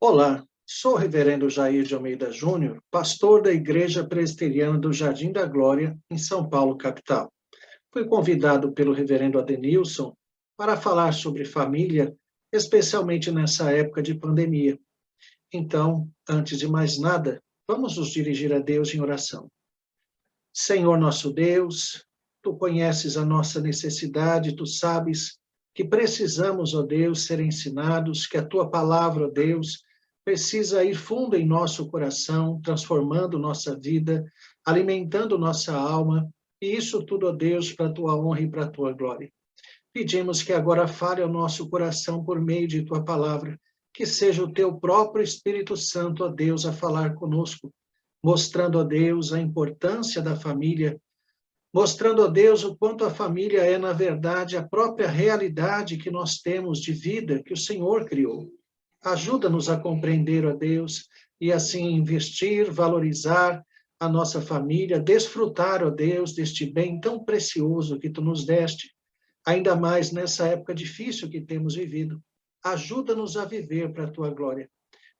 Olá, sou o reverendo Jair de Almeida Júnior, pastor da Igreja Presbiteriana do Jardim da Glória, em São Paulo, capital. Fui convidado pelo reverendo Adenilson para falar sobre família, especialmente nessa época de pandemia. Então, antes de mais nada, vamos nos dirigir a Deus em oração. Senhor nosso Deus, Tu conheces a nossa necessidade, Tu sabes que precisamos, ó Deus, ser ensinados, que a Tua palavra, ó Deus, precisa ir fundo em nosso coração, transformando nossa vida, alimentando nossa alma, e isso tudo, ó Deus, para a Tua honra e para a Tua glória. Pedimos que agora fale ao nosso coração por meio de Tua palavra, que seja o Teu próprio Espírito Santo, ó Deus, a falar conosco, mostrando a Deus a importância da família, mostrando a Deus o quanto a família é, na verdade, a própria realidade que nós temos de vida que o Senhor criou. Ajuda-nos a compreender, ó Deus, e assim investir, valorizar a nossa família, desfrutar, ó Deus, deste bem tão precioso que Tu nos deste, ainda mais nessa época difícil que temos vivido. Ajuda-nos a viver para a Tua glória.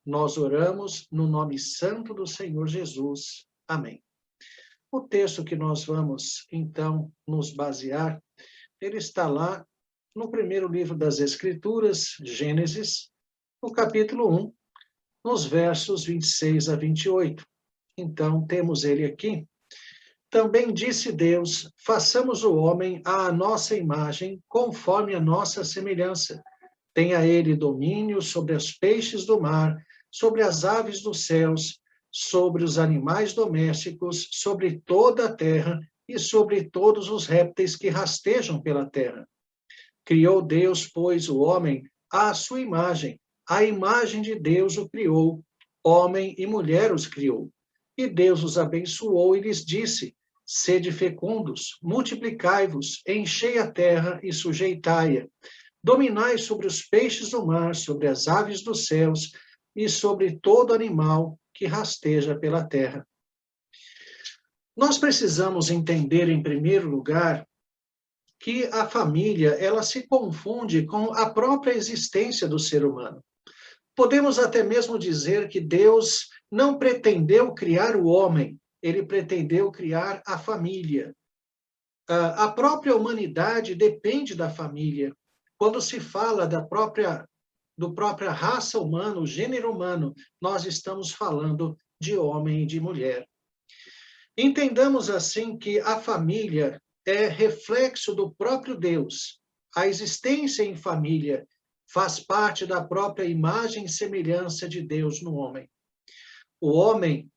Nós oramos no nome santo do Senhor Jesus. Amém. O texto que nós vamos, então, nos basear, ele está lá no primeiro livro das Escrituras, Gênesis, no capítulo 1, nos versos 26 a 28. Então, temos ele aqui. Também disse Deus, façamos o homem à nossa imagem, conforme a nossa semelhança. Tenha ele domínio sobre os peixes do mar, sobre as aves dos céus, sobre os animais domésticos, sobre toda a terra e sobre todos os répteis que rastejam pela terra. Criou Deus, pois, o homem à sua imagem. A imagem de Deus o criou, homem e mulher os criou. E Deus os abençoou e lhes disse, sede fecundos, multiplicai-vos, enchei a terra e sujeitai-a. Dominai sobre os peixes do mar, sobre as aves dos céus e sobre todo animal que rasteja pela terra. Nós precisamos entender, em primeiro lugar, que a família, ela se confunde com a própria existência do ser humano. Podemos até mesmo dizer que Deus não pretendeu criar o homem, ele pretendeu criar a família. A própria humanidade depende da família. Quando se fala da própria raça humana, o gênero humano, nós estamos falando de homem e de mulher. Entendamos assim que a família é reflexo do próprio Deus. A existência em família faz parte da própria imagem e semelhança de Deus no homem. O homem,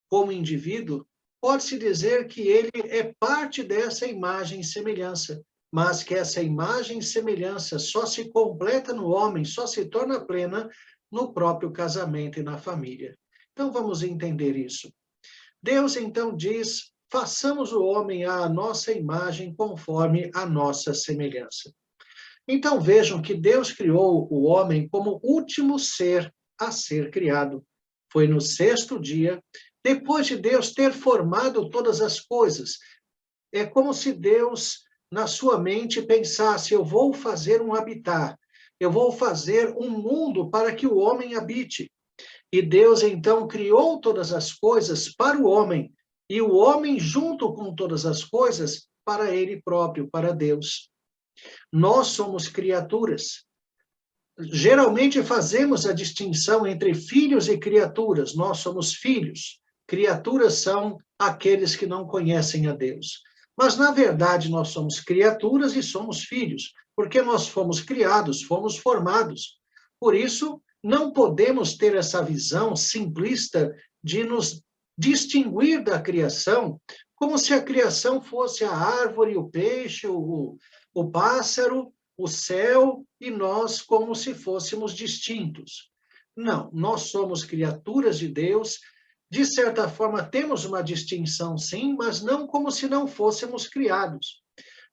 como indivíduo, pode-se dizer que ele é parte dessa imagem e semelhança, mas que essa imagem e semelhança só se completa no homem, só se torna plena no próprio casamento e na família. Então, vamos entender isso. Deus, então, diz, façamos o homem à nossa imagem conforme a nossa semelhança. Então, vejam que Deus criou o homem como último ser a ser criado. Foi no sexto dia, depois de Deus ter formado todas as coisas. É como se Deus, na sua mente, pensasse, eu vou fazer um habitat, eu vou fazer um mundo para que o homem habite. E Deus, então, criou todas as coisas para o homem, e o homem, junto com todas as coisas, para ele próprio, para Deus. Nós somos criaturas. Geralmente fazemos a distinção entre filhos e criaturas. Nós somos filhos. Criaturas são aqueles que não conhecem a Deus. Mas, na verdade, nós somos criaturas e somos filhos, porque nós fomos criados, fomos formados. Por isso, não podemos ter essa visão simplista de nos distinguir da criação, como se a criação fosse a árvore, o peixe, o pássaro, o céu, e nós como se fôssemos distintos. Não, nós somos criaturas de Deus, de certa forma temos uma distinção sim, mas não como se não fôssemos criados.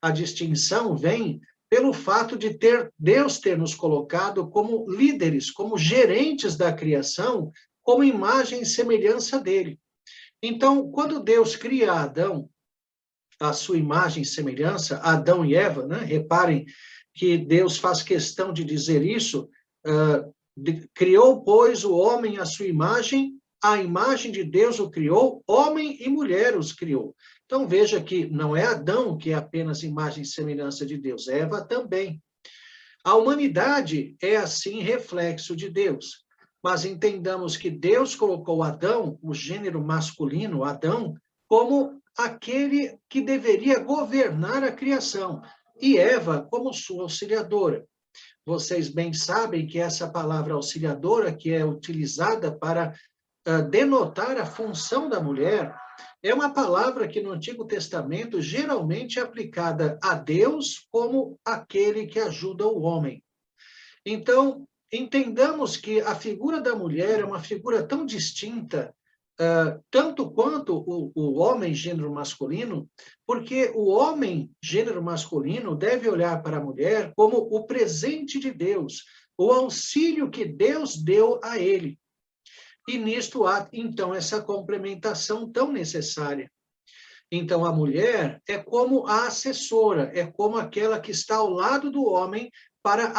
A distinção vem pelo fato de Deus ter nos colocado como líderes, como gerentes da criação, como imagem e semelhança dele. Então, quando Deus cria Adão, a sua imagem e semelhança, Adão e Eva, né? Reparem que Deus faz questão de dizer isso, Criou, pois, o homem à sua imagem, a imagem de Deus o criou, homem e mulher os criou. Então veja que não é Adão que é apenas imagem e semelhança de Deus, Eva também. A humanidade é, assim, reflexo de Deus. Mas entendamos que Deus colocou Adão, o gênero masculino, Adão, como aquele que deveria governar a criação, e Eva como sua auxiliadora. Vocês bem sabem que essa palavra auxiliadora, que é utilizada para denotar a função da mulher, é uma palavra que no Antigo Testamento geralmente é aplicada a Deus como aquele que ajuda o homem. Então, entendamos que a figura da mulher é uma figura tão distinta, tanto quanto o homem, gênero masculino, porque o homem, gênero masculino, deve olhar para a mulher como o presente de Deus, o auxílio que Deus deu a ele. E nisto há, então, essa complementação tão necessária. Então, a mulher é como a assessora, é como aquela que está ao lado do homem para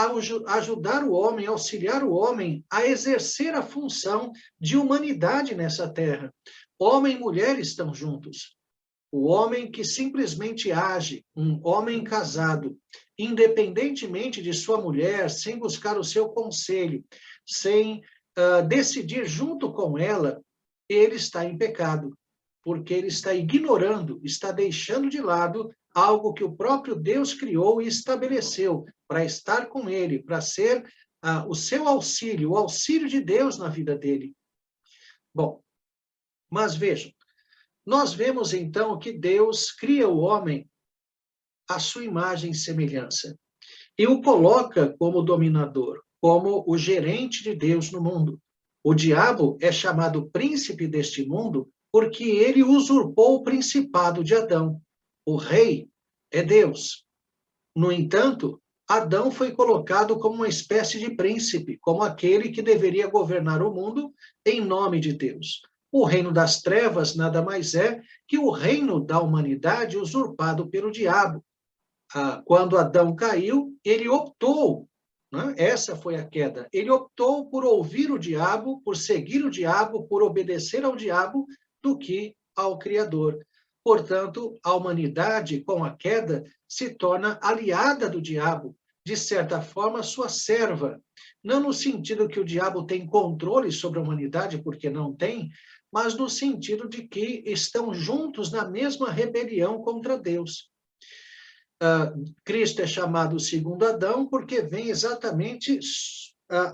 ajudar o homem, auxiliar o homem a exercer a função de humanidade nessa terra. Homem e mulher estão juntos. O homem que simplesmente age, um homem casado, independentemente de sua mulher, sem buscar o seu conselho, sem decidir junto com ela, ele está em pecado, porque ele está ignorando, está deixando de lado algo que o próprio Deus criou e estabeleceu para estar com ele, para ser o seu auxílio, o auxílio de Deus na vida dele. Bom, mas vejam, nós vemos então que Deus cria o homem à sua imagem e semelhança e o coloca como dominador, como o gerente de Deus no mundo. O diabo é chamado príncipe deste mundo porque ele usurpou o principado de Adão. O rei é Deus. No entanto, Adão foi colocado como uma espécie de príncipe, como aquele que deveria governar o mundo em nome de Deus. O reino das trevas nada mais é que o reino da humanidade usurpado pelo diabo. Quando Adão caiu, ele optou, né? Essa foi a queda, ele optou por ouvir o diabo, por seguir o diabo, por obedecer ao diabo, do que ao Criador. Portanto, a humanidade, com a queda, se torna aliada do diabo, de certa forma, sua serva. Não no sentido que o diabo tem controle sobre a humanidade, porque não tem, mas no sentido de que estão juntos na mesma rebelião contra Deus. Cristo é chamado o segundo Adão porque vem exatamente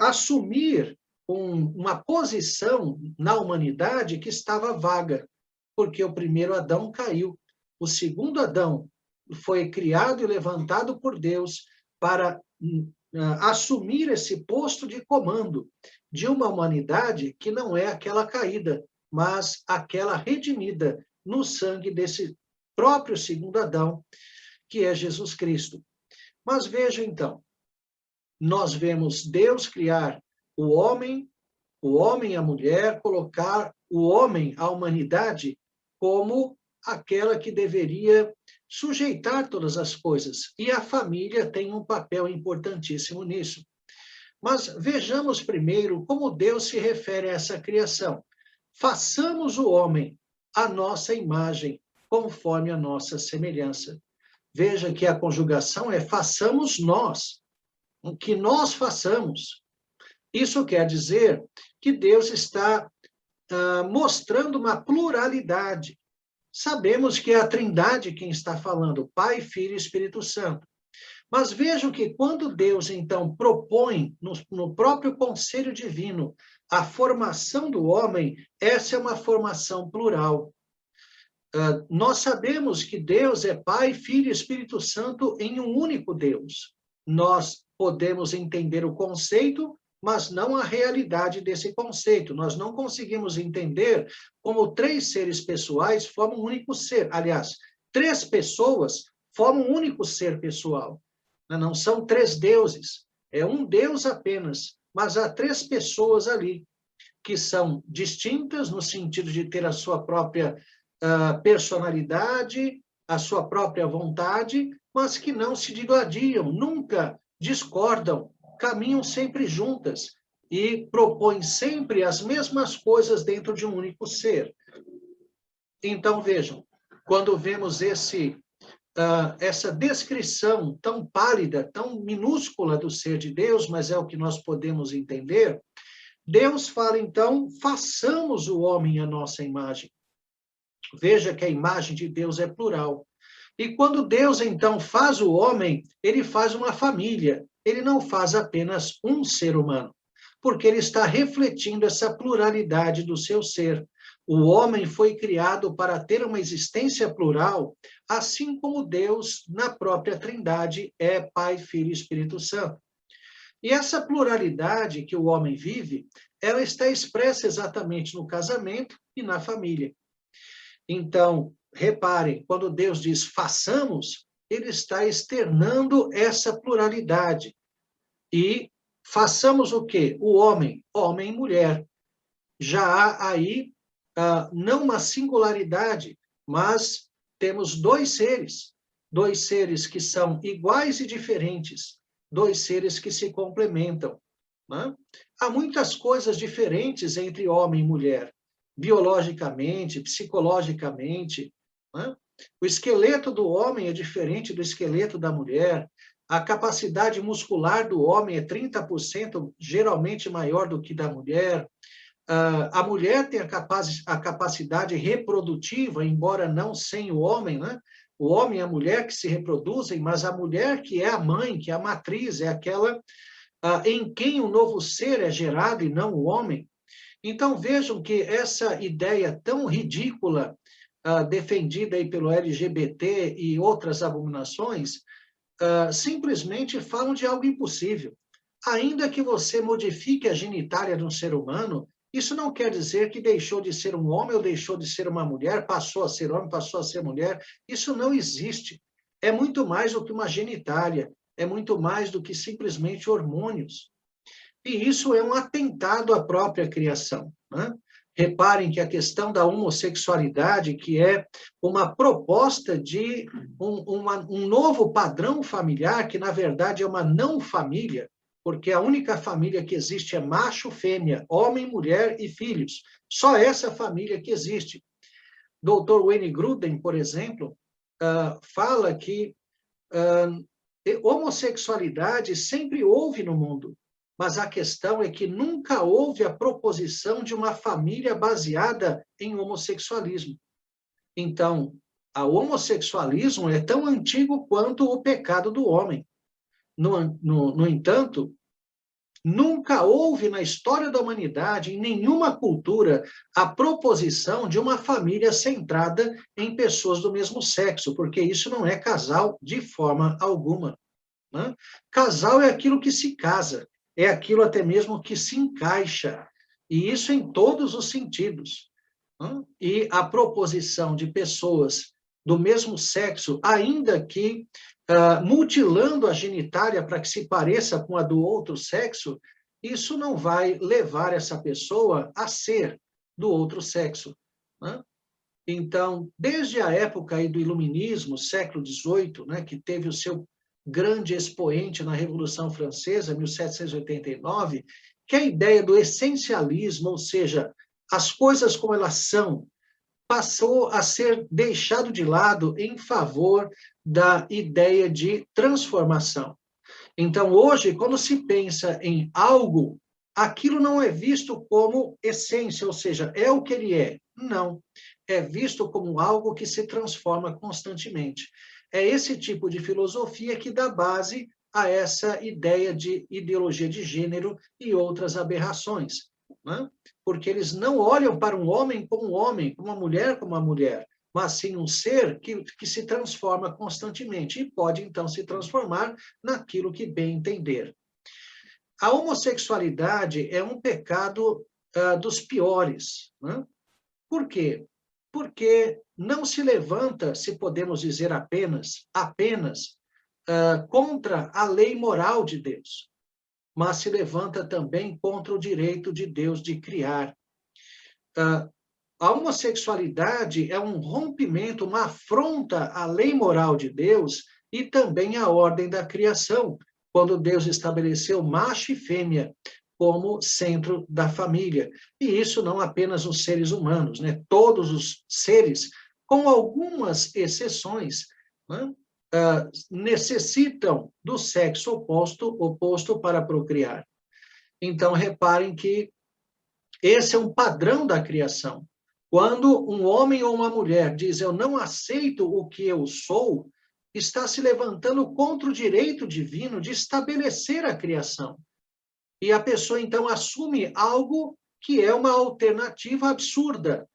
assumir uma posição na humanidade que estava vaga, porque o primeiro Adão caiu. O segundo Adão foi criado e levantado por Deus para assumir esse posto de comando de uma humanidade que não é aquela caída, mas aquela redimida no sangue desse próprio segundo Adão, que é Jesus Cristo. Mas veja então, nós vemos Deus criar o homem e a mulher, colocar o homem, a humanidade, como aquela que deveria sujeitar todas as coisas. E a família tem um papel importantíssimo nisso. Mas vejamos primeiro como Deus se refere a essa criação. Façamos o homem à nossa imagem, conforme a nossa semelhança. Veja que a conjugação é façamos nós, o que nós façamos. Isso quer dizer que Deus está mostrando uma pluralidade. Sabemos que é a Trindade quem está falando, Pai, Filho e Espírito Santo. Mas vejam que quando Deus, então, propõe no próprio conselho divino a formação do homem, essa é uma formação plural. Nós sabemos que Deus é Pai, Filho e Espírito Santo em um único Deus. Nós podemos entender o conceito, mas não a realidade desse conceito. Nós não conseguimos entender como três seres pessoais formam um único ser. Aliás, três pessoas formam um único ser pessoal. Não são três deuses, é um Deus apenas, mas há três pessoas ali que são distintas no sentido de ter a sua própria personalidade, a sua própria vontade, mas que não se digladiam, nunca discordam, caminham sempre juntas. e propõe sempre as mesmas coisas dentro de um único ser. Então, vejam, quando vemos essa descrição tão pálida, tão minúscula do ser de Deus, mas é o que nós podemos entender, Deus fala, então, façamos o homem à nossa imagem. Veja que a imagem de Deus é plural. E quando Deus, então, faz o homem, ele faz uma família. Ele não faz apenas um ser humano, porque ele está refletindo essa pluralidade do seu ser. O homem foi criado para ter uma existência plural, assim como Deus, na própria Trindade, é Pai, Filho e Espírito Santo. E essa pluralidade que o homem vive, ela está expressa exatamente no casamento e na família. Então, reparem, quando Deus diz façamos, ele está externando essa pluralidade. E façamos o quê? O homem, homem e mulher. Já há aí não uma singularidade, mas temos dois seres que são iguais e diferentes, dois seres que se complementam. Né? Há muitas coisas diferentes entre homem e mulher, biologicamente, psicologicamente. Né? O esqueleto do homem é diferente do esqueleto da mulher, a capacidade muscular do homem é 30% geralmente maior do que da mulher. A mulher tem a capacidade reprodutiva, embora não sem o homem, né? O homem e a mulher que se reproduzem, mas a mulher que é a mãe, que é a matriz, é aquela em quem o novo ser é gerado e não o homem. Então, vejam que essa ideia tão ridícula, defendida aí pelo LGBT e outras abominações, simplesmente falam de algo impossível. Ainda que você modifique a genitália de um ser humano, isso não quer dizer que deixou de ser um homem ou deixou de ser uma mulher, passou a ser homem, passou a ser mulher. Isso não existe. É muito mais do que uma genitália, é muito mais do que simplesmente hormônios. E isso é um atentado à própria criação, né? Reparem que a questão da homossexualidade, que é uma proposta de um novo padrão familiar, que na verdade é uma não família, porque a única família que existe é macho, fêmea, homem, mulher e filhos. Só essa família que existe. Dr. Wayne Grudem, por exemplo, fala que homossexualidade sempre houve no mundo, mas a questão é que nunca houve a proposição de uma família baseada em homossexualismo. Então, o homossexualismo é tão antigo quanto o pecado do homem. No entanto, nunca houve na história da humanidade, em nenhuma cultura, a proposição de uma família centrada em pessoas do mesmo sexo, porque isso não é casal de forma alguma. Né? Casal é aquilo que se casa, é aquilo até mesmo que se encaixa, e isso em todos os sentidos. Né? E a proposição de pessoas do mesmo sexo, ainda que mutilando a genitália para que se pareça com a do outro sexo, isso não vai levar essa pessoa a ser do outro sexo. Né? Então, desde a época aí do Iluminismo, século XVIII, né, que teve o seu grande expoente na Revolução Francesa, 1789, que é a ideia do essencialismo, ou seja, as coisas como elas são, passou a ser deixado de lado em favor da ideia de transformação. Então, hoje, quando se pensa em algo, aquilo não é visto como essência, ou seja, é o que ele é. Não. É visto como algo que se transforma constantemente. É esse tipo de filosofia que dá base a essa ideia de ideologia de gênero e outras aberrações. Né? Porque eles não olham para um homem, como uma mulher como uma mulher, mas sim um ser que se transforma constantemente e pode, então, se transformar naquilo que bem entender. A homossexualidade é um pecado dos piores. Né? Por quê? Porque não se levanta, se podemos dizer apenas, contra a lei moral de Deus, mas se levanta também contra o direito de Deus de criar. A homossexualidade é um rompimento, uma afronta à lei moral de Deus e também à ordem da criação, quando Deus estabeleceu macho e fêmea como centro da família. E isso não apenas os seres humanos, né? Todos os seres, com algumas exceções, né? Necessitam do sexo oposto para procriar. Então, reparem que esse é um padrão da criação. Quando um homem ou uma mulher diz, eu não aceito o que eu sou, está se levantando contra o direito divino de estabelecer a criação. E a pessoa, então, assume algo que é uma alternativa absurda,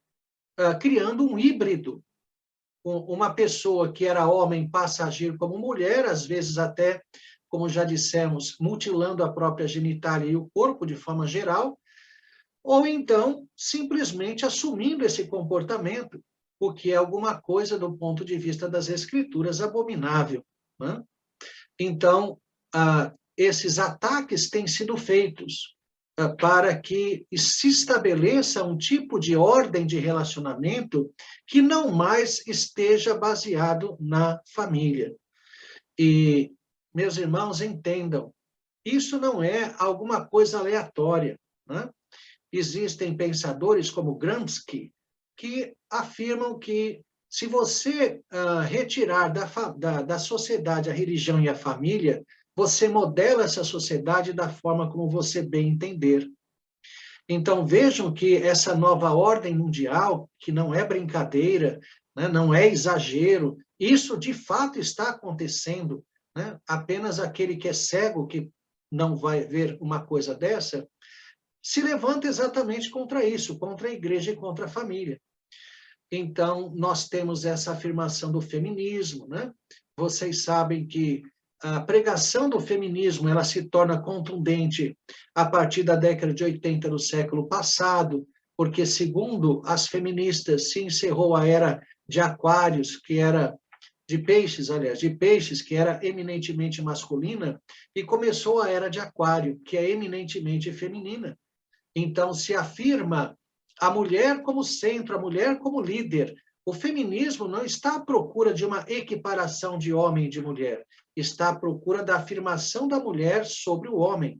criando um híbrido. Uma pessoa que era homem passa a agir como mulher, às vezes até, como já dissemos, mutilando a própria genitália e o corpo de forma geral, ou então simplesmente assumindo esse comportamento, o que é alguma coisa do ponto de vista das escrituras abominável, né? Então, esses ataques têm sido feitos para que se estabeleça um tipo de ordem de relacionamento que não mais esteja baseado na família. E, meus irmãos, entendam, isso não é alguma coisa aleatória, né? Existem pensadores como Gramsci que afirmam que se você retirar da sociedade a religião e a família, você modela essa sociedade da forma como você bem entender. Então, vejam que essa nova ordem mundial, que não é brincadeira, né, não é exagero, isso de fato está acontecendo, né? Apenas aquele que é cego, que não vai ver uma coisa dessa, se levanta exatamente contra isso, contra a igreja e contra a família. Então, nós temos essa afirmação do feminismo, né? Vocês sabem que a pregação do feminismo, ela se torna contundente a partir da década de 80 do século passado, porque, segundo as feministas, se encerrou a era de aquários, que era de peixes, aliás, de peixes, que era eminentemente masculina, e começou a era de aquário, que é eminentemente feminina. Então, se afirma a mulher como centro, a mulher como líder. O feminismo não está à procura de uma equiparação de homem e de mulher, está à procura da afirmação da mulher sobre o homem.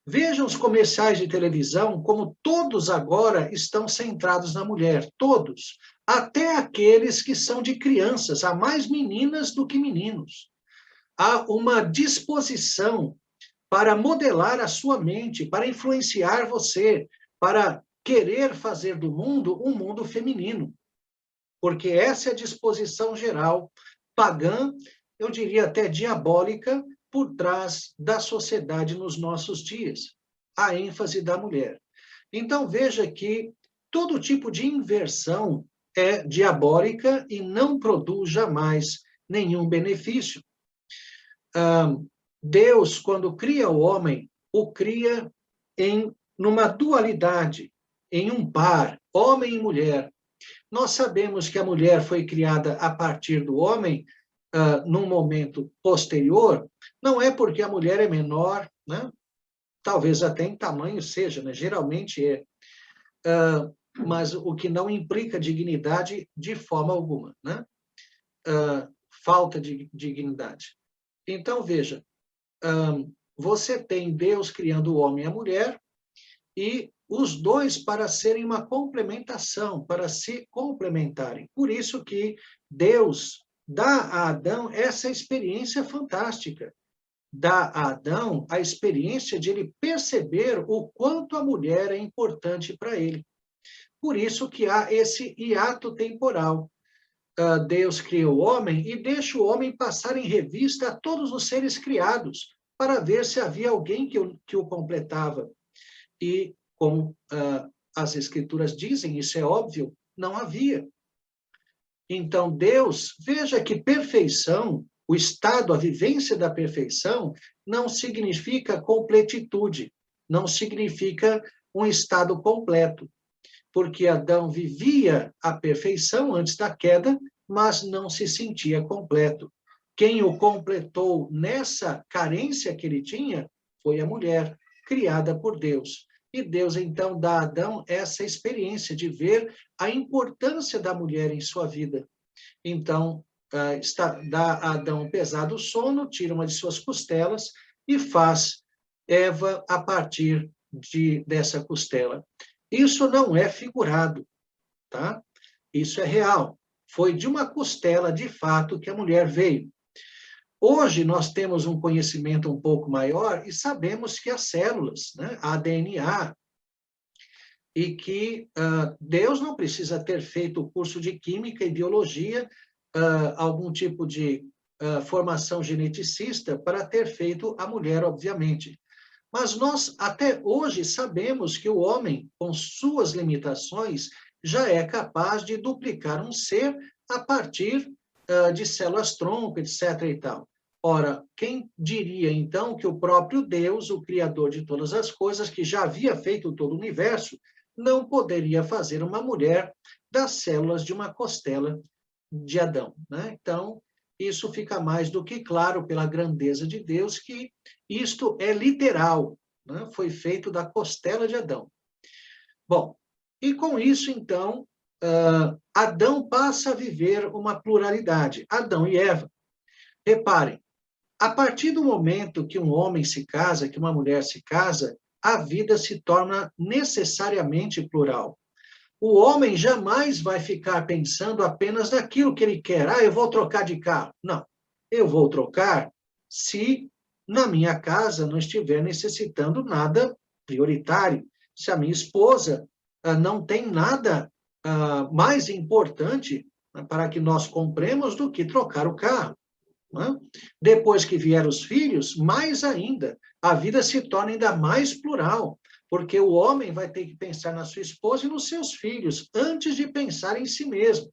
Vejam os comerciais de televisão, como todos agora estão centrados na mulher, todos, até aqueles que são de crianças, há mais meninas do que meninos. Há uma disposição para modelar a sua mente, para influenciar você, para querer fazer do mundo um mundo feminino. Porque essa é a disposição geral, pagã, eu diria até diabólica, por trás da sociedade nos nossos dias. A ênfase da mulher. Então, veja que todo tipo de inversão é diabólica e não produz jamais nenhum benefício. Deus, quando cria o homem, o cria numa dualidade, em um par, homem e mulher. Nós sabemos que a mulher foi criada a partir do homem, num momento posterior, não é porque a mulher é menor, né? Talvez até em tamanho seja, né? Geralmente é, mas o que não implica dignidade de forma alguma, né? Falta de dignidade. Então, veja, você tem Deus criando o homem e a mulher, e os dois para serem uma complementação, para se complementarem. Por isso que Deus dá a Adão essa experiência fantástica. Dá a Adão a experiência de ele perceber o quanto a mulher é importante para ele. Por isso que há esse hiato temporal. Deus cria o homem e deixa o homem passar em revista a todos os seres criados, para ver se havia alguém que o completava. E, como as escrituras dizem, isso é óbvio, não havia. Então, Deus, veja que perfeição, o estado, a vivência da perfeição, não significa completitude, não significa um estado completo, porque Adão vivia a perfeição antes da queda, mas não se sentia completo. Quem o completou nessa carência que ele tinha foi a mulher, criada por Deus. E Deus, então, dá a Adão essa experiência de ver a importância da mulher em sua vida. Então, dá a Adão um pesado sono, tira uma de suas costelas e faz Eva a partir dessa costela. Isso não é figurado, tá? Isso é real. Foi de uma costela, de fato, que a mulher veio. Hoje nós temos um conhecimento um pouco maior e sabemos que as células, né, a DNA, e que Deus não precisa ter feito o curso de Química e Biologia, algum tipo de formação geneticista para ter feito a mulher, obviamente. Mas nós, até hoje, sabemos que o homem, com suas limitações, já é capaz de duplicar um ser a partir de células-tronco, etc. e tal. Ora, quem diria, então, que o próprio Deus, o Criador de todas as coisas, que já havia feito todo o universo, não poderia fazer uma mulher das células de uma costela de Adão, né? Então, isso fica mais do que claro pela grandeza de Deus que isto é literal, né? Foi feito da costela de Adão. Bom, e com isso, então, Adão passa a viver uma pluralidade, Adão e Eva. Reparem, a partir do momento que um homem se casa, que uma mulher se casa, a vida se torna necessariamente plural. O homem jamais vai ficar pensando apenas naquilo que ele quer. Eu vou trocar de carro. Não, eu vou trocar se na minha casa não estiver necessitando nada prioritário. Se a minha esposa não tem nada mais importante para que nós compremos do que trocar o carro. Né? Depois que vieram os filhos, mais ainda, a vida se torna ainda mais plural, porque o homem vai ter que pensar na sua esposa e nos seus filhos, antes de pensar em si mesmo.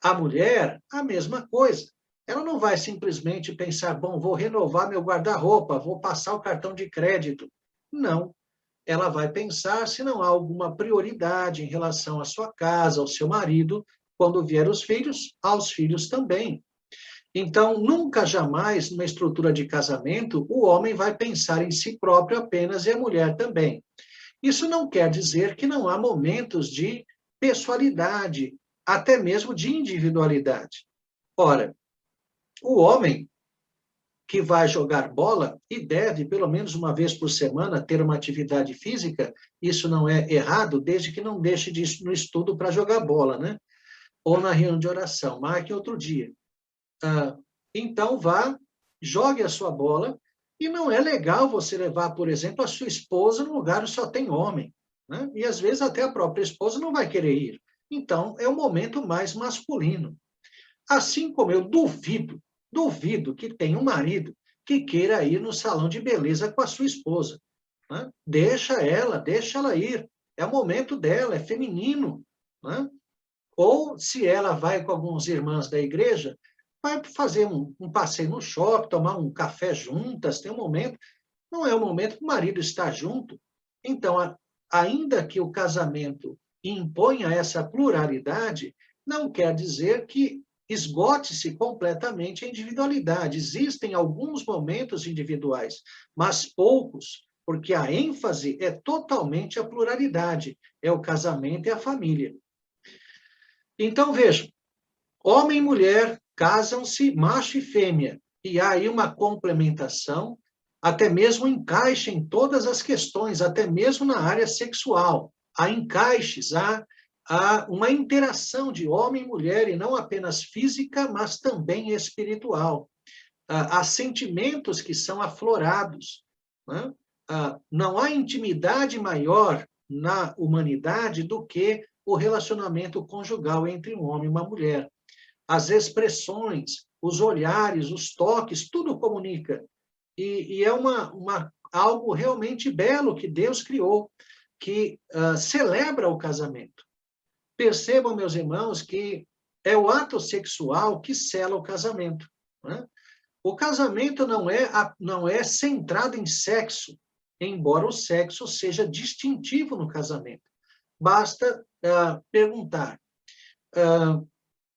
A mulher, a mesma coisa. Ela não vai simplesmente pensar, bom, vou renovar meu guarda-roupa, vou passar o cartão de crédito. Não. Ela vai pensar se não há alguma prioridade em relação à sua casa, ao seu marido, quando vier os filhos, aos filhos também. Então, nunca, jamais, numa estrutura de casamento, o homem vai pensar em si próprio apenas e a mulher também. Isso não quer dizer que não há momentos de pessoalidade, até mesmo de individualidade. Ora, o homem que vai jogar bola e deve, pelo menos uma vez por semana, ter uma atividade física, isso não é errado, desde que não deixe de ir no estudo para jogar bola, né? Ou na reunião de oração, marque outro dia. Então, vá, jogue a sua bola, e não é legal você levar, por exemplo, a sua esposa num lugar onde só tem homem, né? E às vezes até a própria esposa não vai querer ir. Então, é um momento mais masculino. Assim como eu duvido que tenha um marido que queira ir no salão de beleza com a sua esposa, né? Deixa ela ir. É o momento dela, é feminino, né? Ou, se ela vai com algumas irmãs da igreja, vai fazer um passeio no shopping, tomar um café juntas, tem um momento. Não é o momento que o marido está junto. Então, ainda que o casamento imponha essa pluralidade, não quer dizer que esgote-se completamente a individualidade. Existem alguns momentos individuais, mas poucos, porque a ênfase é totalmente a pluralidade, é o casamento e a família. Então, veja, homem e mulher casam-se, macho e fêmea, e há aí uma complementação, até mesmo encaixe em todas as questões, até mesmo na área sexual. Há encaixes, há uma interação de homem e mulher, e não apenas física, mas também espiritual. Há sentimentos que são aflorados, né? Não há intimidade maior na humanidade do que o relacionamento conjugal entre um homem e uma mulher. As expressões, os olhares, os toques, tudo comunica. E é algo realmente belo que Deus criou, que celebra o casamento. Percebam, meus irmãos, que é o ato sexual que sela o casamento, né? O casamento não é centrado em sexo, embora o sexo seja distintivo no casamento. Basta perguntar,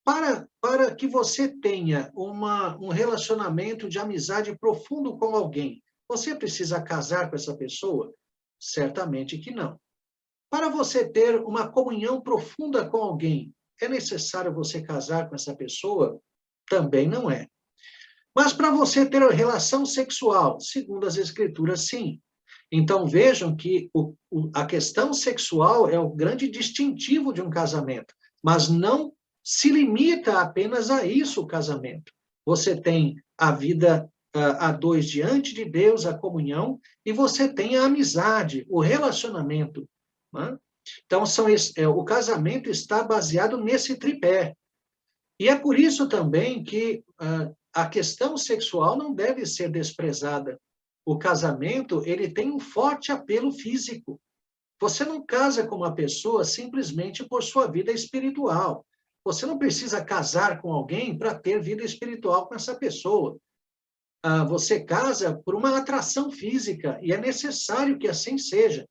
para que você tenha um relacionamento de amizade profundo com alguém, você precisa casar com essa pessoa? Certamente que não. Para você ter uma comunhão profunda com alguém, é necessário você casar com essa pessoa? Também não é. Mas para você ter relação sexual, segundo as Escrituras, sim. Então, vejam que a questão sexual é o grande distintivo de um casamento, mas não se limita apenas a isso o casamento. Você tem a vida a dois diante de Deus, a comunhão, e você tem a amizade, o relacionamento. Né? Então, o casamento está baseado nesse tripé. E é por isso também que a questão sexual não deve ser desprezada. O casamento, ele tem um forte apelo físico. Você não casa com uma pessoa simplesmente por sua vida espiritual. Você não precisa casar com alguém para ter vida espiritual com essa pessoa. Você casa por uma atração física, e é necessário que assim seja.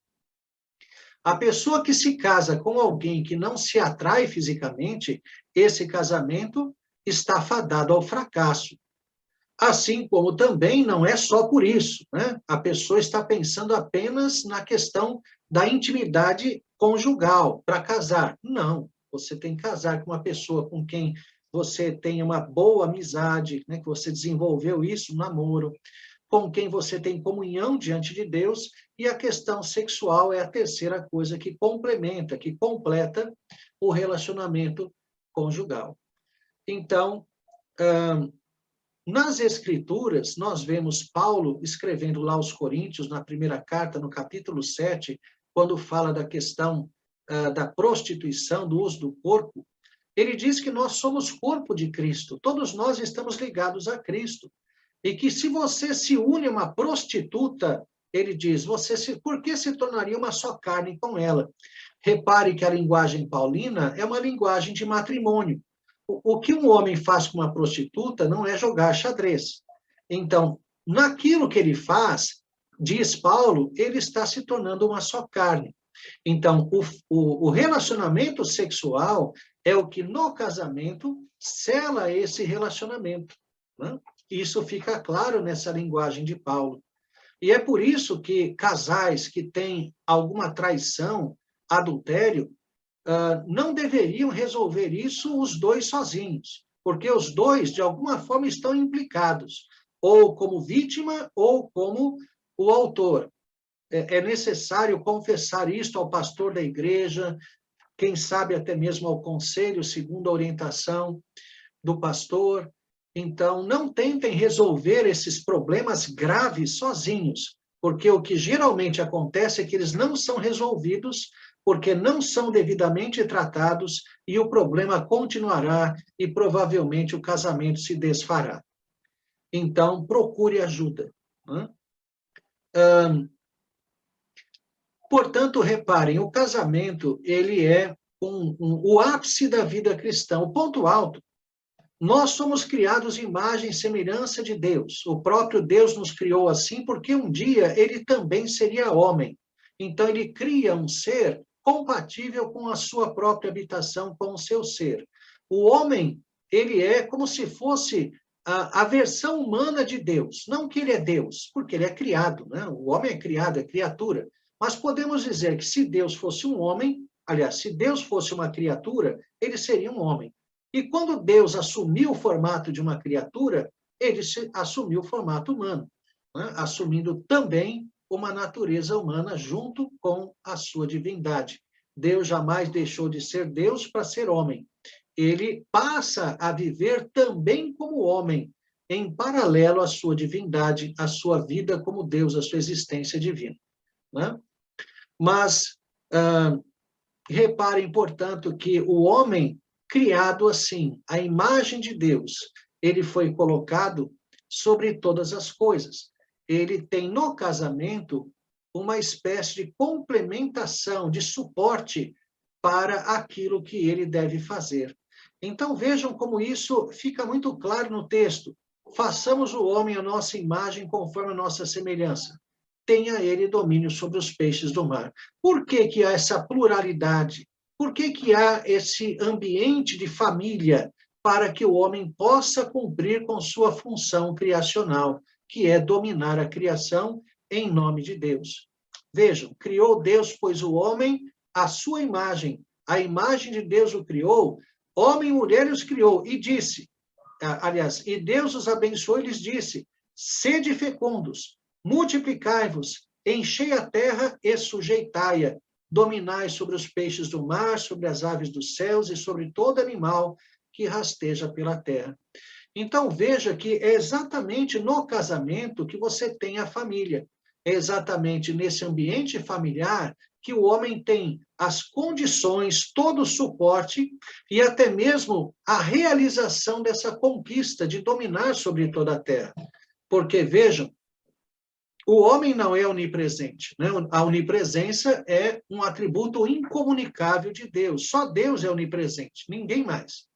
A pessoa que se casa com alguém que não se atrai fisicamente, esse casamento está fadado ao fracasso. Assim como também não é só por isso, né? A pessoa está pensando apenas na questão da intimidade conjugal para casar. Não, você tem que casar com uma pessoa com quem você tem uma boa amizade, né? Que você desenvolveu isso no namoro, com quem você tem comunhão diante de Deus, e a questão sexual é a terceira coisa que complementa, que completa o relacionamento conjugal. Então, nas Escrituras, nós vemos Paulo escrevendo lá aos Coríntios, na primeira carta, no capítulo 7, quando fala da questão da prostituição, do uso do corpo, ele diz que nós somos corpo de Cristo, todos nós estamos ligados a Cristo. E que se você se une a uma prostituta, ele diz, por que se tornaria uma só carne com ela? Repare que a linguagem paulina é uma linguagem de matrimônio. O que um homem faz com uma prostituta não é jogar xadrez. Então, naquilo que ele faz, diz Paulo, ele está se tornando uma só carne. Então, o relacionamento sexual é o que no casamento sela esse relacionamento, né? Isso fica claro nessa linguagem de Paulo. E é por isso que casais que têm alguma traição, adultério, não deveriam resolver isso os dois sozinhos, porque os dois, de alguma forma, estão implicados, ou como vítima ou como o autor. É necessário confessar isto ao pastor da igreja, quem sabe até mesmo ao conselho, segundo a orientação do pastor. Então, não tentem resolver esses problemas graves sozinhos, porque o que geralmente acontece é que eles não são resolvidos porque não são devidamente tratados e o problema continuará e provavelmente o casamento se desfará. Então, procure ajuda. Né? Portanto, reparem, o casamento, ele é o ápice da vida cristã, o ponto alto. Nós somos criados em imagem e semelhança de Deus. O próprio Deus nos criou assim porque um dia ele também seria homem. Então, ele cria um ser compatível com a sua própria habitação, com o seu ser. O homem, ele é como se fosse a versão humana de Deus. Não que ele é Deus, porque ele é criado, né? O homem é criado, é criatura. Mas podemos dizer que se Deus fosse um homem, aliás, se Deus fosse uma criatura, ele seria um homem. E quando Deus assumiu o formato de uma criatura, ele assumiu o formato humano, né? Assumindo também uma natureza humana junto com a sua divindade. Deus jamais deixou de ser Deus para ser homem. Ele passa a viver também como homem, em paralelo à sua divindade, à sua vida como Deus, à sua existência divina. Né? Mas reparem, portanto, que o homem criado assim, a imagem de Deus, ele foi colocado sobre todas as coisas. Ele tem no casamento uma espécie de complementação, de suporte para aquilo que ele deve fazer. Então vejam como isso fica muito claro no texto. Façamos o homem a nossa imagem conforme a nossa semelhança. Tenha ele domínio sobre os peixes do mar. Por que que há essa pluralidade? Por que que há esse ambiente de família para que o homem possa cumprir com sua função criacional, que é dominar a criação em nome de Deus? Vejam, criou Deus, pois o homem, a sua imagem, a imagem de Deus o criou, homem e mulher os criou, e disse, e Deus os abençoou e lhes disse, sede fecundos, multiplicai-vos, enchei a terra e sujeitai-a, dominai sobre os peixes do mar, sobre as aves dos céus e sobre todo animal que rasteja pela terra. Então, veja que é exatamente no casamento que você tem a família. É exatamente nesse ambiente familiar que o homem tem as condições, todo o suporte e até mesmo a realização dessa conquista de dominar sobre toda a terra. Porque, vejam, o homem não é onipresente, né? A onipresença é um atributo incomunicável de Deus. Só Deus é onipresente, ninguém mais.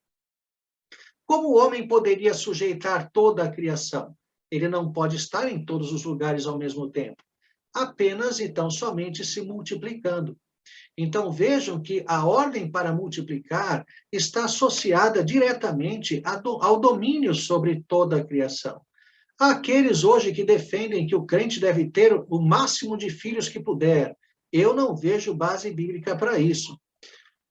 Como o homem poderia sujeitar toda a criação? Ele não pode estar em todos os lugares ao mesmo tempo. Apenas, então, somente se multiplicando. Então, vejam que a ordem para multiplicar está associada diretamente ao domínio sobre toda a criação. Há aqueles hoje que defendem que o crente deve ter o máximo de filhos que puder. Eu não vejo base bíblica para isso.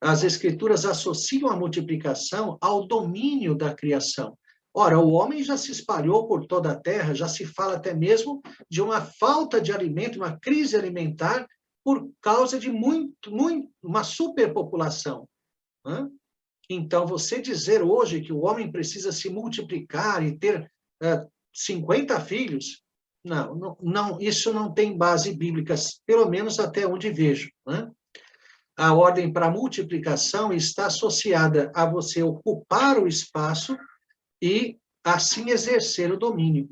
As escrituras associam a multiplicação ao domínio da criação. Ora, o homem já se espalhou por toda a terra, já se fala até mesmo de uma falta de alimento, uma crise alimentar, por causa de uma superpopulação. Né? Então, você dizer hoje que o homem precisa se multiplicar e ter 50 filhos, não, isso não tem base bíblica, pelo menos até onde vejo. Né? A ordem para multiplicação está associada a você ocupar o espaço e, assim, exercer o domínio.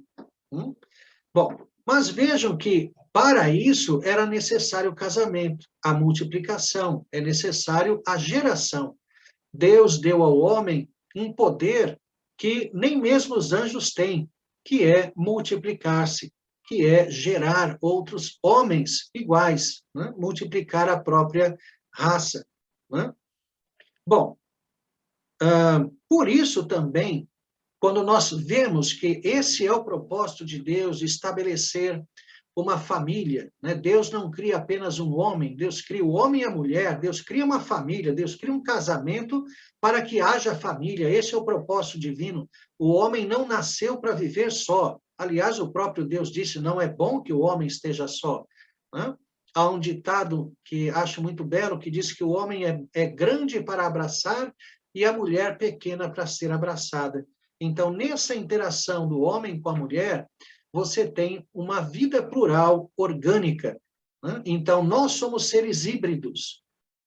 Bom, mas vejam que, para isso, era necessário o casamento, a multiplicação, é necessário a geração. Deus deu ao homem um poder que nem mesmo os anjos têm, que é multiplicar-se, que é gerar outros homens iguais, né? Multiplicar a própria raça. Né? Bom, por isso também, quando nós vemos que esse é o propósito de Deus, de estabelecer uma família, né? Deus não cria apenas um homem, Deus cria o homem e a mulher, Deus cria uma família, Deus cria um casamento para que haja família, esse é o propósito divino. O homem não nasceu para viver só. Aliás, o próprio Deus disse, não é bom que o homem esteja só. Né? Há um ditado que acho muito belo, que diz que o homem é grande para abraçar e a mulher pequena para ser abraçada. Então, nessa interação do homem com a mulher, você tem uma vida plural, orgânica. Né? Então, nós somos seres híbridos,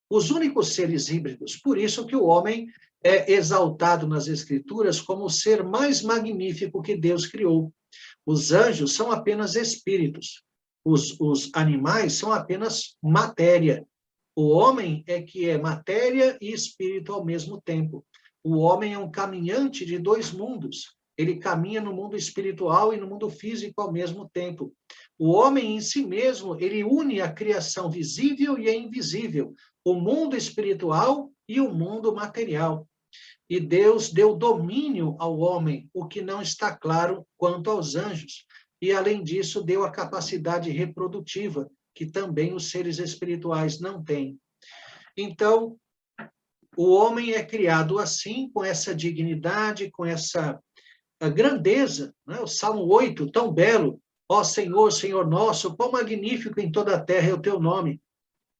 os únicos seres híbridos. Por isso que o homem é exaltado nas Escrituras como o ser mais magnífico que Deus criou. Os anjos são apenas espíritos. Os animais são apenas matéria. O homem é que é matéria e espírito ao mesmo tempo. O homem é um caminhante de dois mundos. Ele caminha no mundo espiritual e no mundo físico ao mesmo tempo. O homem em si mesmo, ele une a criação visível e a invisível, o mundo espiritual e o mundo material. E Deus deu domínio ao homem, o que não está claro quanto aos anjos. E, além disso, deu a capacidade reprodutiva, que também os seres espirituais não têm. Então, o homem é criado assim, com essa dignidade, com essa grandeza. Né? O Salmo 8, tão belo. Ó Senhor, Senhor nosso, quão magnífico em toda a terra é o teu nome.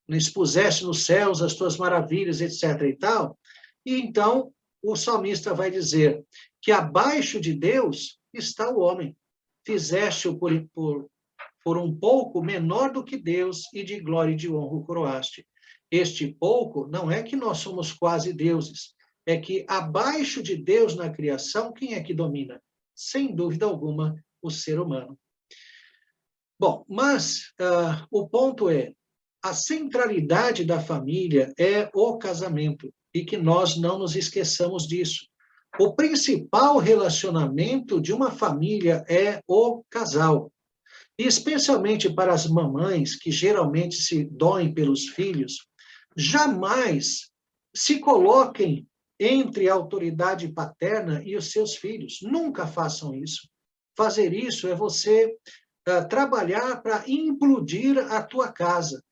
Expuseste nos céus as tuas maravilhas, etc. e tal. E então, o salmista vai dizer que abaixo de Deus está o homem. Fizeste-o por um pouco menor do que Deus e de glória e de honra o coroaste. Este pouco não é que nós somos quase deuses, é que abaixo de Deus na criação, quem é que domina? Sem dúvida alguma, o ser humano. Bom, mas o ponto é, a centralidade da família é o casamento, e que nós não nos esqueçamos disso. O principal relacionamento de uma família é o casal. E especialmente para as mamães, que geralmente se doem pelos filhos, jamais se coloquem entre a autoridade paterna e os seus filhos. Nunca façam isso. Fazer isso é você trabalhar para implodir a tua casa.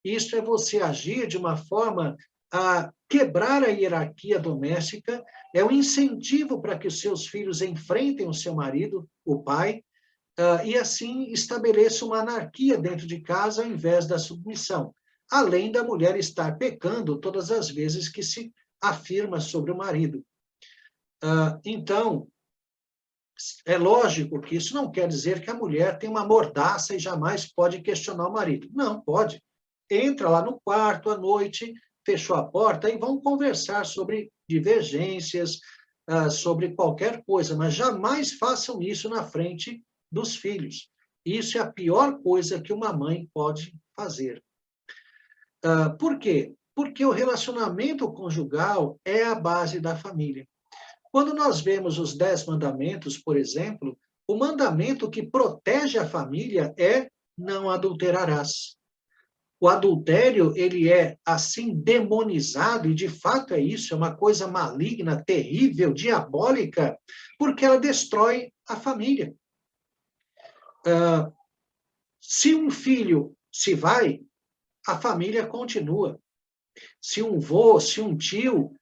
Isso é você agir de uma forma a quebrar a hierarquia doméstica, é um incentivo para que os seus filhos enfrentem o seu marido, o pai, e assim estabeleça uma anarquia dentro de casa ao invés da submissão, além da mulher estar pecando todas as vezes que se afirma sobre o marido. Então, é lógico que isso não quer dizer que a mulher tem uma mordaça e jamais pode questionar o marido. Não, pode. Entra lá no quarto à noite, fechou a porta e vão conversar sobre divergências, sobre qualquer coisa, mas jamais façam isso na frente dos filhos. Isso é a pior coisa que uma mãe pode fazer. Por quê? Porque o relacionamento conjugal é a base da família. Quando nós vemos os 10 mandamentos, por exemplo, o mandamento que protege a família é não adulterarás. O adultério, ele é assim demonizado, e de fato é isso, é uma coisa maligna, terrível, diabólica, porque ela destrói a família. Se um filho se vai, a família continua. Se um vô, se um tio,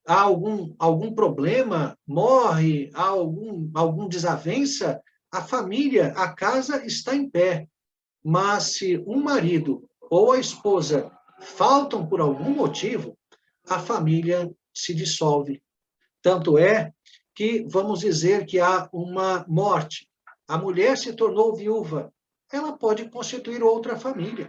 há algum problema, morre, há algum desavença, a família, a casa está em pé. Mas se um marido ou a esposa faltam por algum motivo, a família se dissolve. Tanto é que vamos dizer que há uma morte. A mulher se tornou viúva. Ela pode constituir outra família.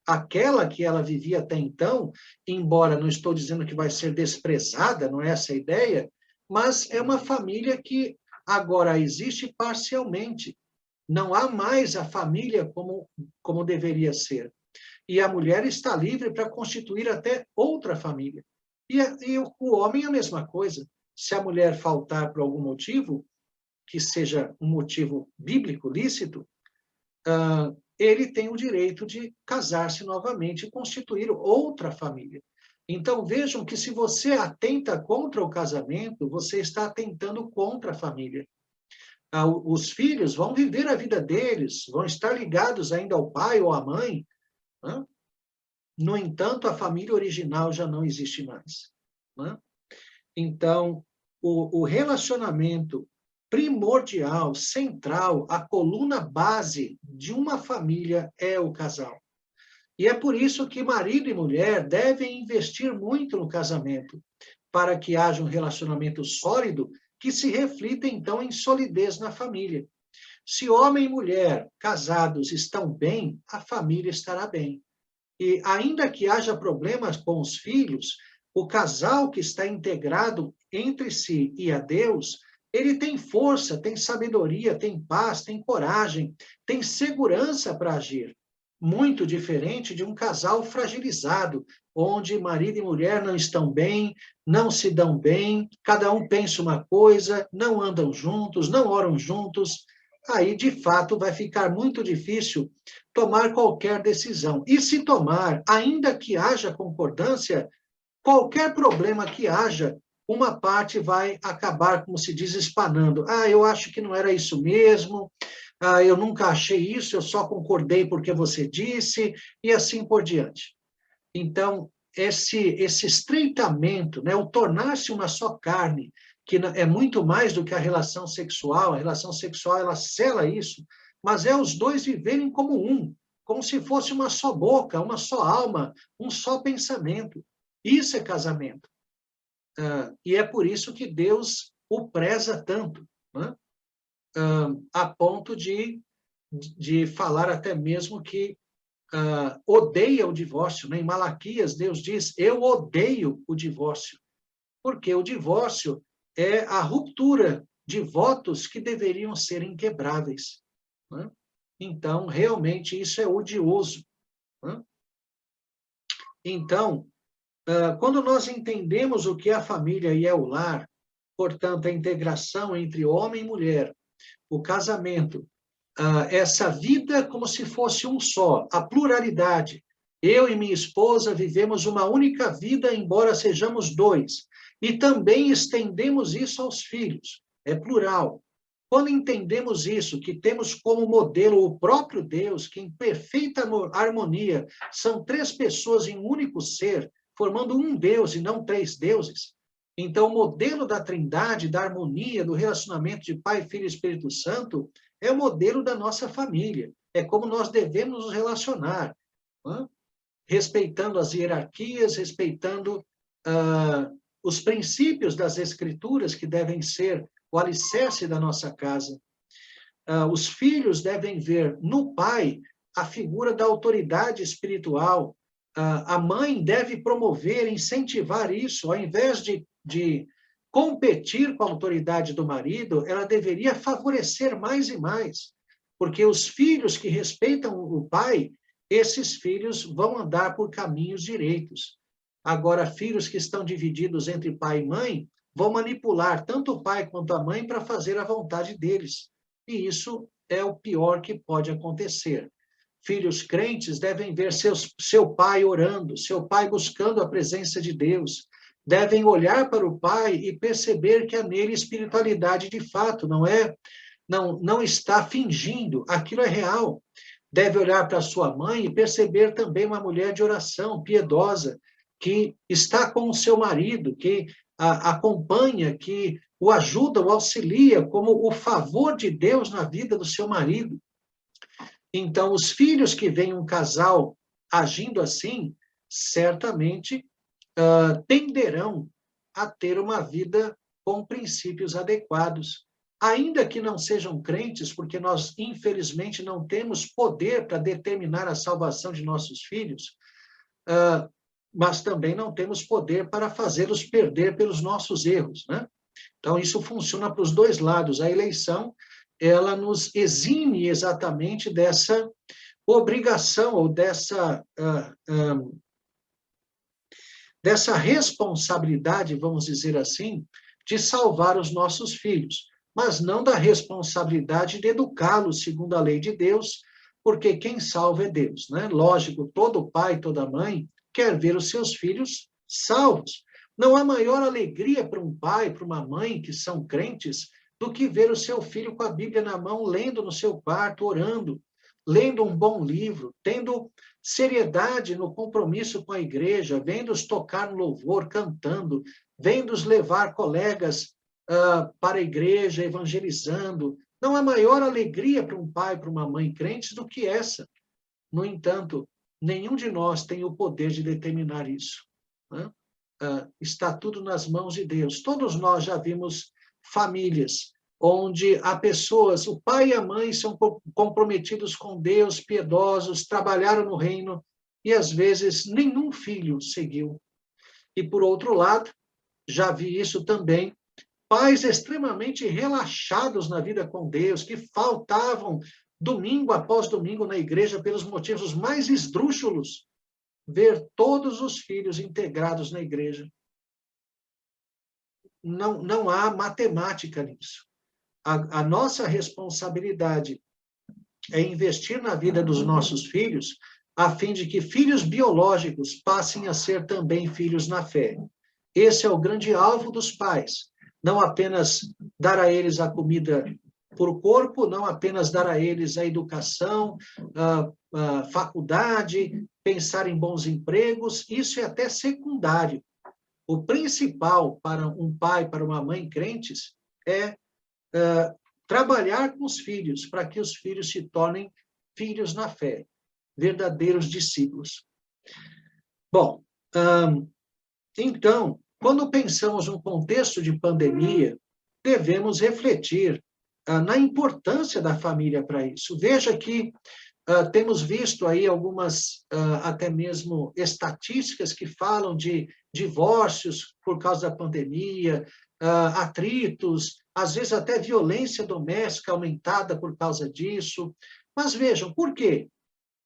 Aquela que ela vivia até então, embora não estou dizendo que vai ser desprezada, não é essa a ideia, mas é uma família que agora existe parcialmente. Não há mais a família como deveria ser. E a mulher está livre para constituir até outra família. E o homem é a mesma coisa. Se a mulher faltar por algum motivo, que seja um motivo bíblico, lícito, ele tem o direito de casar-se novamente e constituir outra família. Então, vejam que se você atenta contra o casamento, você está atentando contra a família. Os filhos vão viver a vida deles, vão estar ligados ainda ao pai ou à mãe. Né? No entanto, a família original já não existe mais. Né? Então, o relacionamento primordial, central, a coluna base de uma família é o casal. E é por isso que marido e mulher devem investir muito no casamento, para que haja um relacionamento sólido que se reflita, então, em solidez na família. Se homem e mulher casados estão bem, a família estará bem. E ainda que haja problemas com os filhos, o casal que está integrado entre si e a Deus, ele tem força, tem sabedoria, tem paz, tem coragem, tem segurança para agir. Muito diferente de um casal fragilizado, onde marido e mulher não estão bem, não se dão bem, cada um pensa uma coisa, não andam juntos, não oram juntos. Aí, de fato, vai ficar muito difícil tomar qualquer decisão. E se tomar, ainda que haja concordância, qualquer problema que haja, uma parte vai acabar, como se diz, espanando. Eu acho que não era isso mesmo, eu nunca achei isso, eu só concordei porque você disse, e assim por diante. Então, esse estreitamento, né, o tornar-se uma só carne, que é muito mais do que a relação sexual ela sela isso, mas é os dois viverem como um, como se fosse uma só boca, uma só alma, um só pensamento. Isso é casamento. E é por isso que Deus o preza tanto, né? A ponto de falar até mesmo que odeia o divórcio. Né? Em Malaquias, Deus diz, eu odeio o divórcio, porque o divórcio é a ruptura de votos que deveriam ser inquebráveis. Né? Então, realmente, isso é odioso. Né? Então, quando nós entendemos o que é a família e é o lar, portanto, a integração entre homem e mulher, o casamento, essa vida como se fosse um só, a pluralidade. Eu e minha esposa vivemos uma única vida, embora sejamos dois. E também estendemos isso aos filhos. É plural. Quando entendemos isso, que temos como modelo o próprio Deus, que em perfeita harmonia são três pessoas em um único ser, formando um Deus e não três deuses. Então, o modelo da trindade, da harmonia, do relacionamento de Pai, Filho e Espírito Santo é o modelo da nossa família, é como nós devemos nos relacionar, né? Respeitando as hierarquias, respeitando os princípios das Escrituras, que devem ser o alicerce da nossa casa. Os filhos devem ver no pai a figura da autoridade espiritual. A mãe deve promover, incentivar isso, ao invés de competir com a autoridade do marido, ela deveria favorecer mais e mais, porque os filhos que respeitam o pai, esses filhos vão andar por caminhos direitos. Agora, filhos que estão divididos entre pai e mãe vão manipular tanto o pai quanto a mãe para fazer a vontade deles. E isso é o pior que pode acontecer. Filhos crentes devem ver seu pai orando, seu pai buscando a presença de Deus. Devem olhar para o pai e perceber que há nele espiritualidade de fato, não está fingindo, aquilo é real. Deve olhar para sua mãe e perceber também uma mulher de oração, piedosa, que está com o seu marido, que acompanha, que o ajuda, o auxilia, como o favor de Deus na vida do seu marido. Então, os filhos que veem um casal agindo assim, certamente tenderão a ter uma vida com princípios adequados. Ainda que não sejam crentes, porque nós, infelizmente, não temos poder para determinar a salvação de nossos filhos, mas também não temos poder para fazê-los perder pelos nossos erros, né? Então, isso funciona para os dois lados. A eleição, ela nos exime exatamente dessa obrigação ou dessa responsabilidade, vamos dizer assim, de salvar os nossos filhos, mas não da responsabilidade de educá-los segundo a lei de Deus, porque quem salva é Deus, né? Lógico, todo pai, toda mãe quer ver os seus filhos salvos. Não há maior alegria para um pai, para uma mãe que são crentes, do que ver o seu filho com a Bíblia na mão, lendo no seu quarto, orando, lendo um bom livro, tendo seriedade no compromisso com a igreja, vendo-os tocar no louvor, cantando, vendo-os levar colegas para a igreja, evangelizando. Não há maior alegria para um pai, para uma mãe crentes do que essa. No entanto, nenhum de nós tem o poder de determinar isso, né? Está tudo nas mãos de Deus. Todos nós já vimos famílias onde há pessoas, o pai e a mãe são comprometidos com Deus, piedosos, trabalharam no reino e às vezes nenhum filho seguiu. E por outro lado, já vi isso também, pais extremamente relaxados na vida com Deus, que faltavam domingo após domingo na igreja pelos motivos mais esdrúxulos, ver todos os filhos integrados na igreja. Não há matemática nisso. A nossa responsabilidade é investir na vida dos nossos filhos, a fim de que filhos biológicos passem a ser também filhos na fé. Esse é o grande alvo dos pais. Não apenas dar a eles a comida por corpo, não apenas dar a eles a educação, a faculdade, pensar em bons empregos, isso é até secundário. O principal para um pai, para uma mãe crentes, é trabalhar com os filhos, para que os filhos se tornem filhos na fé, verdadeiros discípulos. Bom, então, quando pensamos no contexto de pandemia, devemos refletir na importância da família para isso. Veja que temos visto aí algumas, até mesmo, estatísticas que falam de divórcios por causa da pandemia, atritos, às vezes até violência doméstica aumentada por causa disso. Mas vejam, por quê?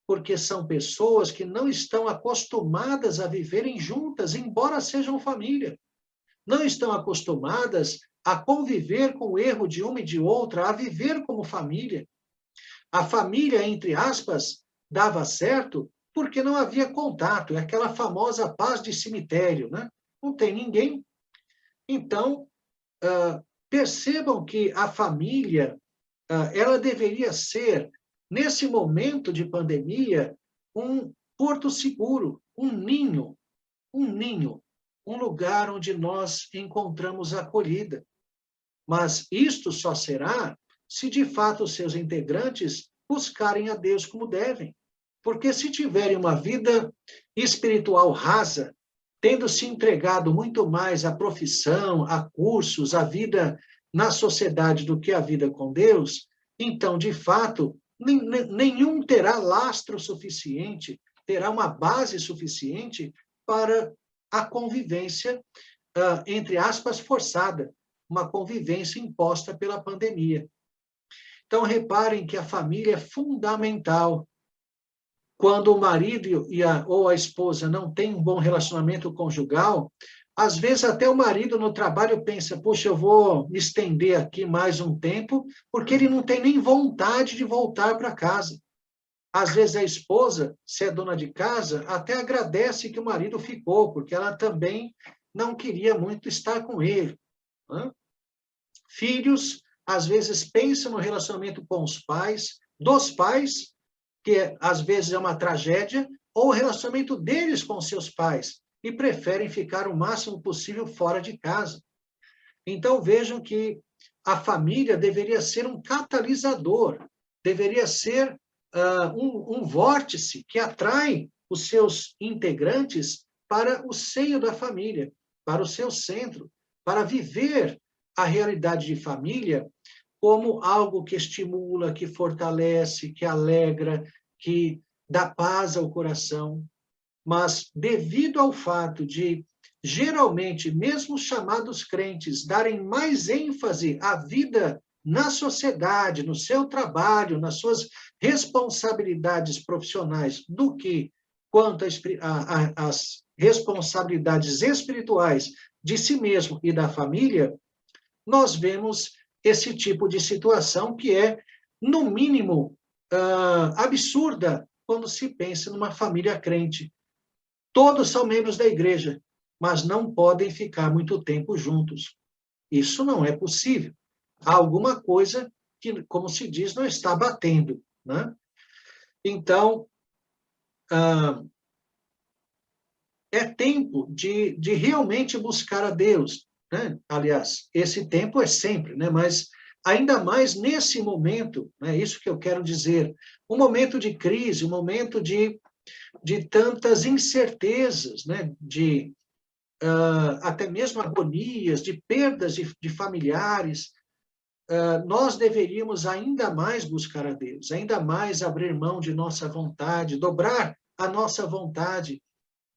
Porque são pessoas que não estão acostumadas a viverem juntas, embora sejam família. Não estão acostumadas a conviver com o erro de uma e de outra, a viver como família. A família, entre aspas, dava certo porque não havia contato, é aquela famosa paz de cemitério, né? Não tem ninguém. Então, percebam que a família, ela deveria ser, nesse momento de pandemia, um porto seguro, um ninho, um lugar onde nós encontramos acolhida. Mas isto só será se de fato os seus integrantes buscarem a Deus como devem. Porque se tiverem uma vida espiritual rasa, tendo se entregado muito mais à profissão, a cursos, à vida na sociedade do que à vida com Deus, então, de fato, nenhum terá lastro suficiente, terá uma base suficiente para a convivência, entre aspas, forçada, uma convivência imposta pela pandemia. Então, reparem que a família é fundamental. Quando o marido ou a esposa não tem um bom relacionamento conjugal, às vezes até o marido no trabalho pensa, puxa, eu vou me estender aqui mais um tempo, porque ele não tem nem vontade de voltar para casa. Às vezes a esposa, se é dona de casa, até agradece que o marido ficou, porque ela também não queria muito estar com ele. Né? Filhos, às vezes, pensam no relacionamento com os pais, dos pais, que às vezes é uma tragédia, ou o relacionamento deles com seus pais, e preferem ficar o máximo possível fora de casa. Então, vejam que a família deveria ser um catalisador, deveria ser um vórtice que atrai os seus integrantes para o seio da família, para o seu centro, para viver a realidade de família como algo que estimula, que fortalece, que alegra, que dá paz ao coração. Mas, devido ao fato de, geralmente, mesmo os chamados crentes darem mais ênfase à vida na sociedade, no seu trabalho, nas suas responsabilidades profissionais, do que quanto às responsabilidades espirituais de si mesmo e da família, nós vemos esse tipo de situação que é, no mínimo, absurda quando se pensa numa família crente. Todos são membros da igreja, mas não podem ficar muito tempo juntos. Isso não é possível. Há alguma coisa que, como se diz, não está batendo. Né? Então, é tempo de realmente buscar a Deus. Né? Aliás, esse tempo é sempre, né? Mas ainda mais nesse momento, é isso que eu quero dizer, um momento de crise, um momento de tantas incertezas, né? De até mesmo agonias, de perdas de familiares, nós deveríamos ainda mais buscar a Deus, ainda mais abrir mão de nossa vontade, dobrar a nossa vontade.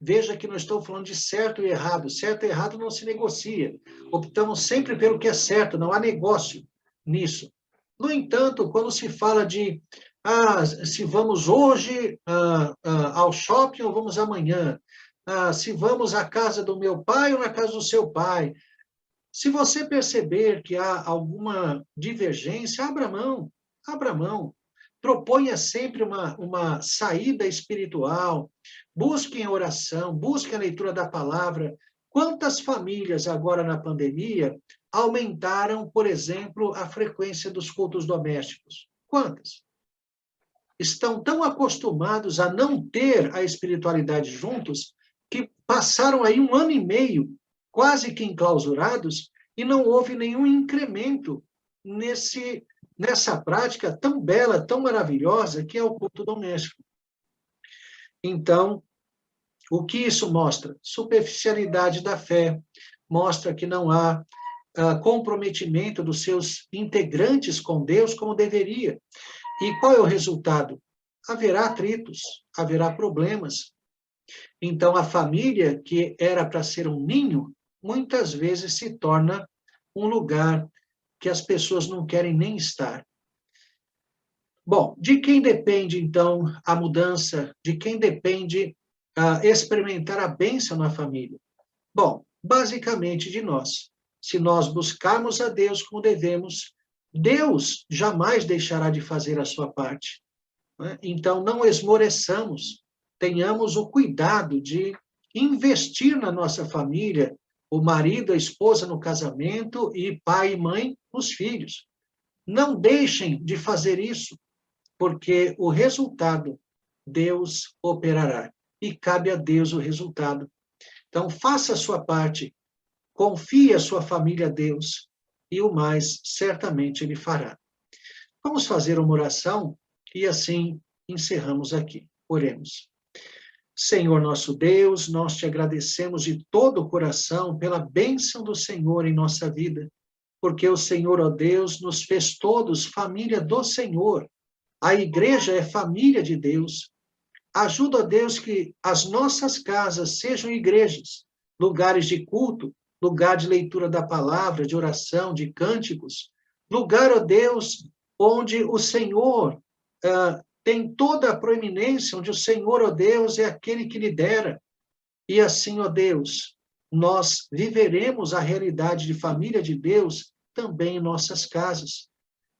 Veja que não estou falando de certo e errado. Certo e errado não se negocia. Optamos sempre pelo que é certo, não há negócio nisso. No entanto, quando se fala de se vamos hoje ao shopping ou vamos amanhã, se vamos à casa do meu pai ou na casa do seu pai, se você perceber que há alguma divergência, abra mão, abra mão. Proponha sempre uma saída espiritual, busque a oração, busque a leitura da palavra. Quantas famílias agora na pandemia aumentaram, por exemplo, a frequência dos cultos domésticos? Quantas? Estão tão acostumados a não ter a espiritualidade juntos que passaram aí 1 ano e meio quase que enclausurados e não houve nenhum incremento nessa prática tão bela, tão maravilhosa que é o culto doméstico. Então, o que isso mostra? Superficialidade da fé, mostra que não há comprometimento dos seus integrantes com Deus como deveria. E qual é o resultado? Haverá atritos, haverá problemas. Então, a família, que era para ser um ninho, muitas vezes se torna um lugar que as pessoas não querem nem estar. Bom, de quem depende, então, a mudança? De quem depende experimentar a bênção na família? Bom, basicamente de nós. Se nós buscarmos a Deus como devemos, Deus jamais deixará de fazer a sua parte. Né? Então, não esmoreçamos, tenhamos o cuidado de investir na nossa família, o marido, a esposa no casamento e pai e mãe nos filhos. Não deixem de fazer isso, porque o resultado Deus operará e cabe a Deus o resultado. Então, faça a sua parte, confie a sua família a Deus e o mais certamente Ele fará. Vamos fazer uma oração e assim encerramos aqui. Oremos. Senhor nosso Deus, nós te agradecemos de todo o coração pela bênção do Senhor em nossa vida, porque o Senhor, ó Deus, nos fez todos família do Senhor. A igreja é família de Deus. Ajuda, ó Deus, que as nossas casas sejam igrejas, lugares de culto, lugar de leitura da palavra, de oração, de cânticos, lugar, ó Deus, onde o Senhor tem toda a proeminência, onde o Senhor, ó Deus, é aquele que lidera. E assim, ó Deus, nós viveremos a realidade de família de Deus também em nossas casas.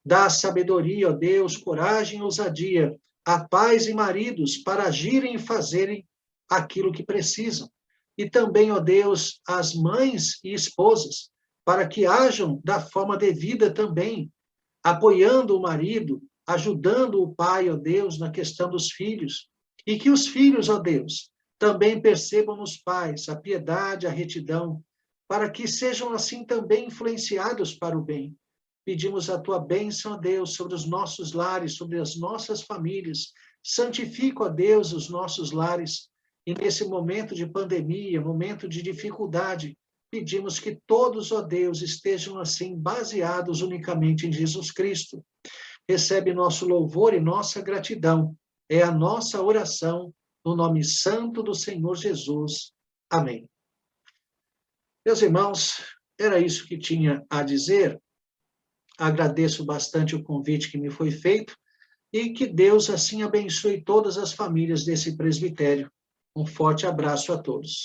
Dá sabedoria, ó Deus, coragem e ousadia a pais e maridos para agirem e fazerem aquilo que precisam. E também, ó Deus, as mães e esposas, para que hajam da forma devida também, apoiando o marido, ajudando o pai, ó Deus, na questão dos filhos. E que os filhos, ó Deus, também percebam nos pais a piedade, a retidão, para que sejam assim também influenciados para o bem. Pedimos a tua bênção, ó Deus, sobre os nossos lares, sobre as nossas famílias. Santifica, ó Deus, os nossos lares. E nesse momento de pandemia, momento de dificuldade, pedimos que todos, ó Deus, estejam assim baseados unicamente em Jesus Cristo. Recebe nosso louvor e nossa gratidão. É a nossa oração, no nome santo do Senhor Jesus. Amém. Meus irmãos, era isso que tinha a dizer. Agradeço bastante o convite que me foi feito e que Deus assim abençoe todas as famílias desse presbitério. Um forte abraço a todos.